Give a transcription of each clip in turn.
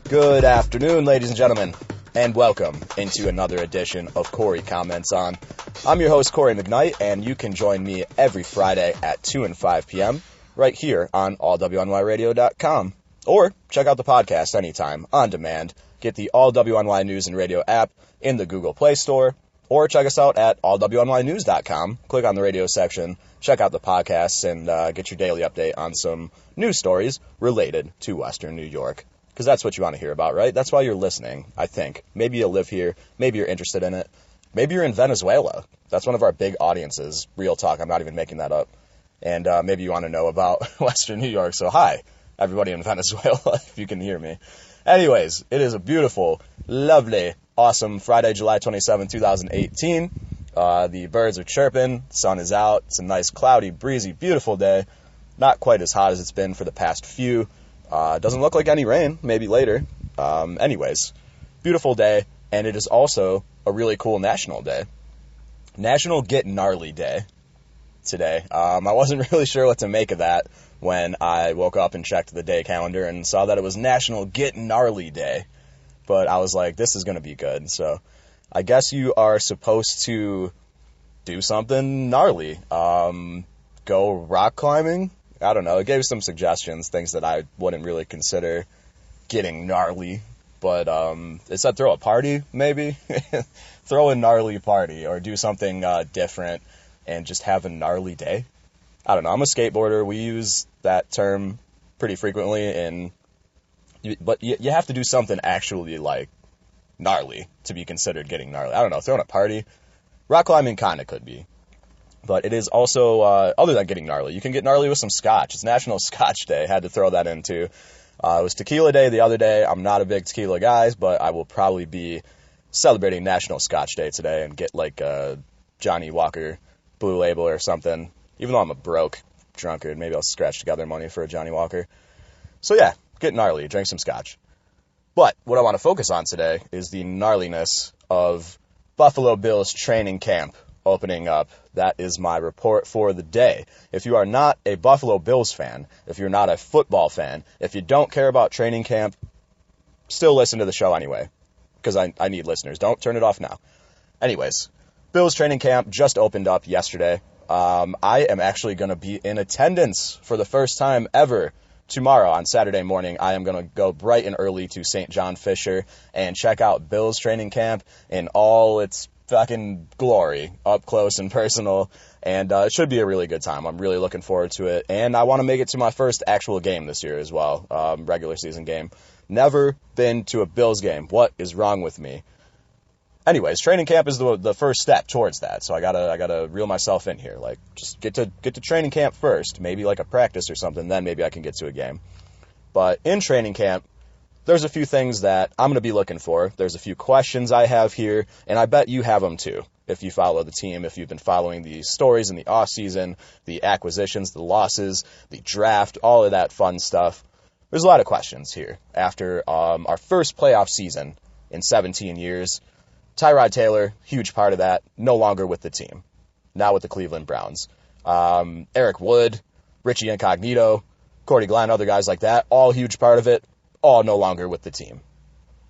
Good afternoon, ladies and gentlemen, and welcome into another edition of Cory Comments On. I'm your host, Cory McKnight, and you can join me every Friday at 2 and 5 p.m. right here on allwnyradio.com. Or check out the podcast anytime, on demand. Get the All WNY News and Radio app in the Google Play Store, or check us out at allwnynews.com. Click on the radio section, check out the podcasts, and get your daily update on some news stories related to Western New York. Because that's what you want to hear about, right? That's why you're listening, I think. Maybe you live here. Maybe you're interested in it. Maybe you're in Venezuela. That's one of our big audiences. Real talk. I'm not even making that up. And maybe you want to know about Western New York. So hi, everybody in Venezuela, if you can hear me. Anyways, it is a beautiful, lovely, awesome Friday, July 27, 2018. The birds are chirping. Sun is out. It's a nice, cloudy, breezy, beautiful day. Not quite as hot as it's been for the past few. Doesn't look like any rain, maybe later. Anyways, beautiful day, and it is also a really cool national day. National Get Gnarly Day today. I wasn't really sure what to make of that when I woke up and checked the day calendar and saw that it was National Get Gnarly Day. But I was like, this is going to be good. So I guess you are supposed to do something gnarly. Go rock climbing? I don't know. It gave some suggestions, things that I wouldn't really consider getting gnarly. But it said throw a party, maybe? Throw a gnarly party or do something different and just have a gnarly day. I don't know. I'm a skateboarder. We use that term pretty frequently. But you have to do something actually, like, gnarly to be considered getting gnarly. I don't know. Throwing a party. Rock climbing kind of could be. But it is also, other than getting gnarly, you can get gnarly with some scotch. It's National Scotch Day. Had to throw that in, too. It was Tequila Day the other day. I'm not a big tequila guy, but I will probably be celebrating National Scotch Day today and get, like, a Johnny Walker Blue Label or something. Even though I'm a broke drunkard, maybe I'll scratch together money for a Johnny Walker. So, yeah, get gnarly. Drink some scotch. But what I want to focus on today is the gnarliness of Buffalo Bills training camp opening up. That is my report for the day. If you are not a Buffalo Bills fan, if you're not a football fan, if you don't care about training camp, still listen to the show anyway, because I need listeners. Don't turn it off now. Anyways, Bills training camp just opened up yesterday. I am actually going to be in attendance for the first time ever tomorrow on Saturday morning. I am going to go bright and early to St. John Fisher and check out Bills training camp in all its fucking glory, up close and personal, and it should be a really good time. I'm really looking forward to it, and I want to make it to my first actual game this year as well, regular season game. Never been to a Bills game. What is wrong with me? Anyways, training camp is the first step towards that, so I gotta reel myself in here. Like, just get to training camp first, maybe like a practice or something, then maybe I can get to a game. But in training camp, there's a few things that I'm going to be looking for. There's a few questions I have here, and I bet you have them too. If you follow the team, if you've been following the stories in the offseason, the acquisitions, the losses, the draft, all of that fun stuff. There's a lot of questions here. After our first playoff season in 17 years, Tyrod Taylor, huge part of that, no longer with the team. Now with the Cleveland Browns. Eric Wood, Richie Incognito, Cordy Glenn, other guys like that, all huge part of it. All no longer with the team.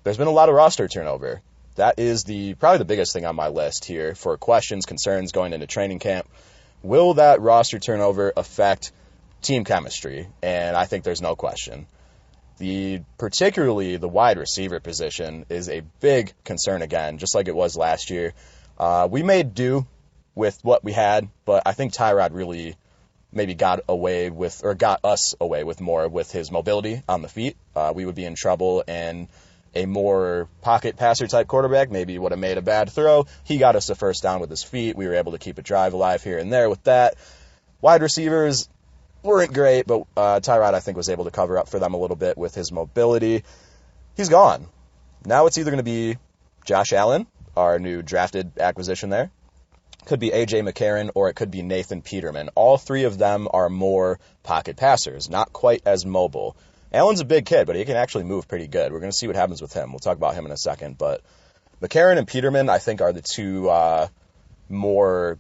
There's been a lot of roster turnover. That is probably the biggest thing on my list here for questions, concerns going into training camp. Will that roster turnover affect team chemistry? And I think there's no question. Particularly the wide receiver position is a big concern again, just like it was last year. We made do with what we had, but I think Tyrod really maybe got us away with more with his mobility on the feet. We would be in trouble, and a more pocket passer type quarterback maybe would have made a bad throw. He got us the first down with his feet. We were able to keep a drive alive here and there with that. Wide receivers weren't great, but Tyrod, I think, was able to cover up for them a little bit with his mobility. He's gone. Now it's either going to be Josh Allen, our new drafted acquisition there. Could be A.J. McCarron, or it could be Nathan Peterman. All three of them are more pocket passers, not quite as mobile. Allen's a big kid, but he can actually move pretty good. We're going to see what happens with him. We'll talk about him in a second. But McCarron and Peterman, I think, are the two more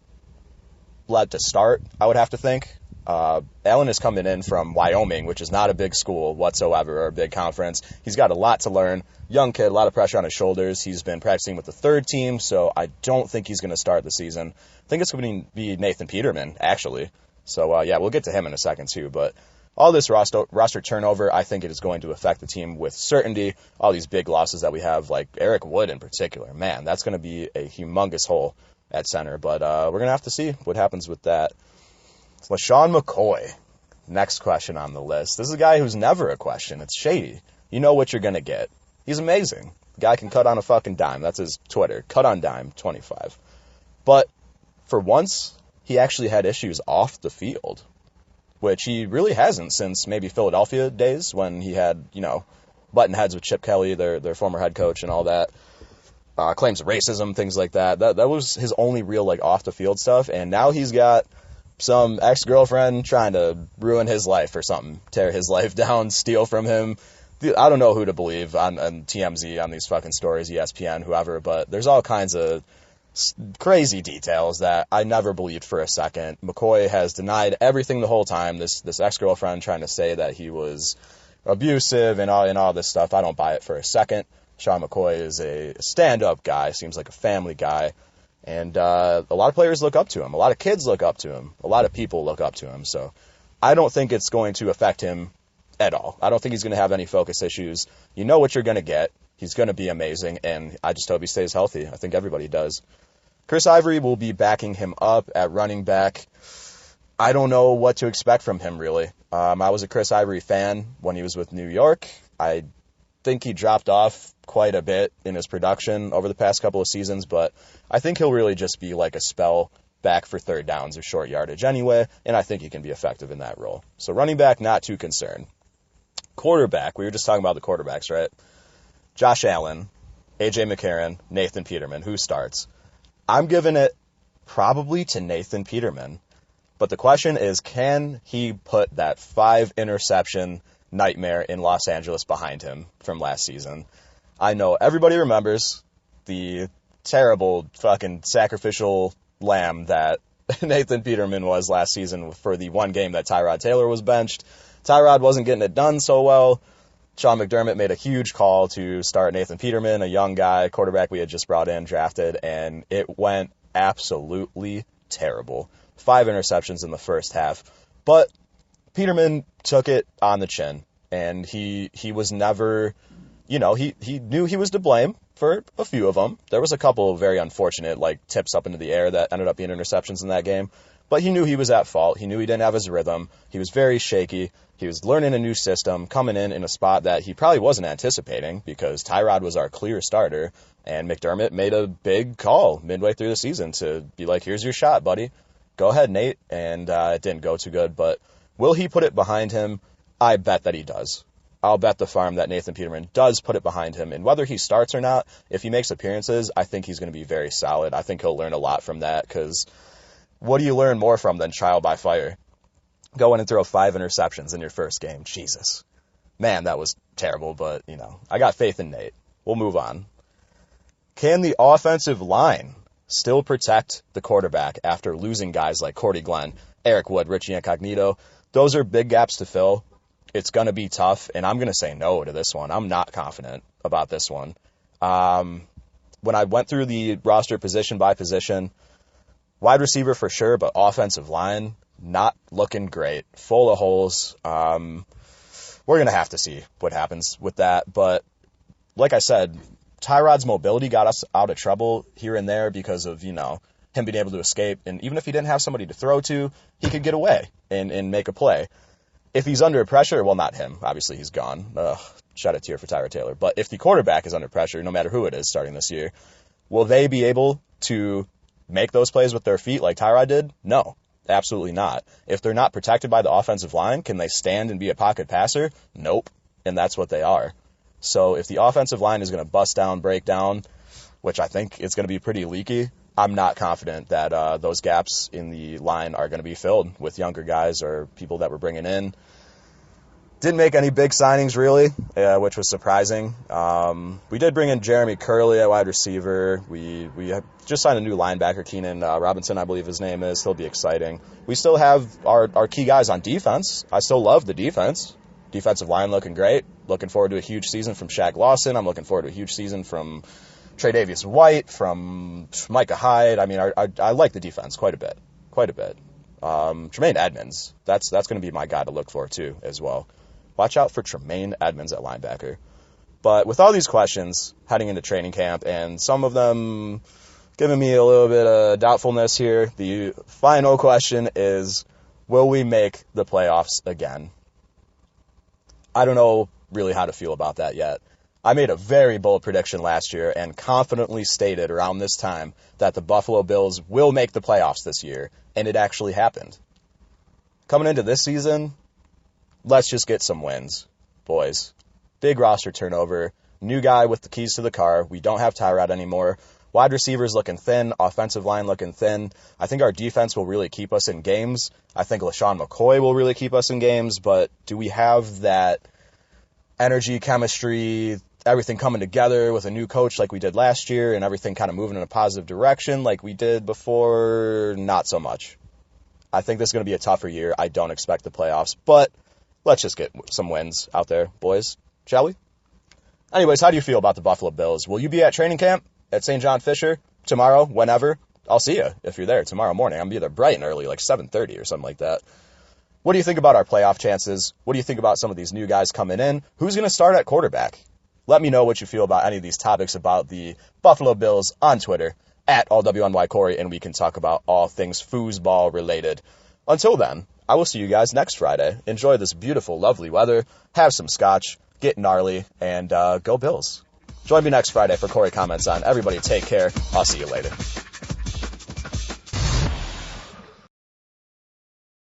led to start, I would have to think. Allen is coming in from Wyoming, which is not a big school whatsoever or a big conference. He's got a lot to learn. Young kid, a lot of pressure on his shoulders. He's been practicing with the third team, so I don't think he's going to start the season. I think it's going to be Nathan Peterman, actually. So, yeah, we'll get to him in a second, too. But all this roster turnover, I think it is going to affect the team with certainty. All these big losses that we have, like Eric Wood in particular, man, that's going to be a humongous hole at center. But we're going to have to see what happens with that. LeSean McCoy, next question on the list. This is a guy who's never a question. It's shady. You know what you're going to get. He's amazing. The guy can cut on a fucking dime. That's his Twitter. Cut on dime, 25. But for once, he actually had issues off the field, which he really hasn't since maybe Philadelphia days when he had, button heads with Chip Kelly, their former head coach and all that. Claims of racism, things like that. That was his only real, off-the-field stuff. And now he's got some ex-girlfriend trying to ruin his life or something, tear his life down, steal from him. I don't know who to believe on TMZ, on these fucking stories, ESPN, whoever, but there's all kinds of crazy details that I never believed for a second. McCoy has denied everything the whole time. This ex-girlfriend trying to say that he was abusive and all this stuff. I don't buy it for a second. Sean McCoy is a stand-up guy, seems like a family guy. And a lot of players look up to him. A lot of kids look up to him. A lot of people look up to him. So I don't think it's going to affect him at all. I don't think he's going to have any focus issues. You know what you're going to get. He's going to be amazing, and I just hope he stays healthy. I think everybody does. Chris Ivory will be backing him up at running back. I don't know what to expect from him, really. I was a Chris Ivory fan when he was with New York. I think he dropped off quite a bit in his production over the past couple of seasons, but I think he'll really just be like a spell back for third downs or short yardage anyway, and I think he can be effective in that role. So running back, not too concerned. Quarterback, we were just talking about the quarterbacks, right? Josh Allen, A.J. McCarron, Nathan Peterman. Who starts? I'm giving it probably to Nathan Peterman, but the question is, can he put that 5-interception nightmare in Los Angeles behind him from last season? I know everybody remembers the terrible fucking sacrificial lamb that Nathan Peterman was last season for the one game that Tyrod Taylor was benched. Tyrod wasn't getting it done so well. Sean McDermott made a huge call to start Nathan Peterman, a young guy, quarterback we had just brought in, drafted, and it went absolutely terrible. 5 interceptions in the first half. But Peterman took it on the chin, and he was never, he knew he was to blame for a few of them. There was a couple of very unfortunate, tips up into the air that ended up being interceptions in that game. But he knew he was at fault. He knew he didn't have his rhythm. He was very shaky. He was learning a new system, coming in a spot that he probably wasn't anticipating because Tyrod was our clear starter, and McDermott made a big call midway through the season to be like, here's your shot, buddy. Go ahead, Nate. And it didn't go too good. But will he put it behind him? I bet that he does. I'll bet the farm that Nathan Peterman does put it behind him. And whether he starts or not, if he makes appearances, I think he's going to be very solid. I think he'll learn a lot from that because what do you learn more from than trial by fire? Go in and throw 5 interceptions in your first game. Jesus. Man, that was terrible, but, I got faith in Nate. We'll move on. Can the offensive line still protect the quarterback after losing guys like Cordy Glenn, Eric Wood, Richie Incognito? Those are big gaps to fill. It's going to be tough, and I'm going to say no to this one. I'm not confident about this one. When I went through the roster position by position, wide receiver for sure, but offensive line, not looking great. Full of holes. We're going to have to see what happens with that. But like I said, Tyrod's mobility got us out of trouble here and there because of, him being able to escape. And even if he didn't have somebody to throw to, he could get away and make a play. If he's under pressure, well, not him. Obviously, he's gone. Shed a tear for Tyrod Taylor. But if the quarterback is under pressure, no matter who it is starting this year, will they be able to make those plays with their feet like Tyrod did? No, absolutely not. If they're not protected by the offensive line, can they stand and be a pocket passer? Nope, and that's what they are. So if the offensive line is going to bust down, break down, which I think it's going to be pretty leaky, I'm not confident that those gaps in the line are going to be filled with younger guys or people that we're bringing in. Didn't make any big signings, really, which was surprising. We did bring in Jeremy Curley at wide receiver. We just signed a new linebacker, Keenan Robinson, I believe his name is. He'll be exciting. We still have our key guys on defense. I still love the defense. Defensive line looking great. Looking forward to a huge season from Shaq Lawson. I'm looking forward to a huge season from Tre'Davious White, from Micah Hyde. I mean, I like the defense quite a bit. Tremaine Edmonds, that's going to be my guy to look for, too, as well. Watch out for Tremaine Edmonds at linebacker. But with all these questions heading into training camp, and some of them giving me a little bit of doubtfulness here, the final question is, will we make the playoffs again? I don't know really how to feel about that yet. I made a very bold prediction last year and confidently stated around this time that the Buffalo Bills will make the playoffs this year, and it actually happened. Coming into this season, let's just get some wins, boys. Big roster turnover, new guy with the keys to the car. We don't have Tyrod anymore. Wide receivers looking thin, offensive line looking thin. I think our defense will really keep us in games. I think LeSean McCoy will really keep us in games, but do we have that energy, chemistry, everything coming together with a new coach like we did last year and everything kind of moving in a positive direction like we did before? Not so much. I think this is going to be a tougher year. I don't expect the playoffs, but let's just get some wins out there, boys, shall we? Anyways, how do you feel about the Buffalo Bills? Will you be at training camp at St. John Fisher tomorrow, whenever? I'll see you if you're there tomorrow morning. I'm going to be there bright and early, like 7:30 or something like that. What do you think about our playoff chances? What do you think about some of these new guys coming in? Who's going to start at quarterback? Let me know what you feel about any of these topics about the Buffalo Bills on Twitter, at allWNYCory, and we can talk about all things foosball related. Until then, I will see you guys next Friday. Enjoy this beautiful, lovely weather. Have some scotch, get gnarly, and go Bills. Join me next Friday for Cory Comments On. Everybody take care. I'll see you later.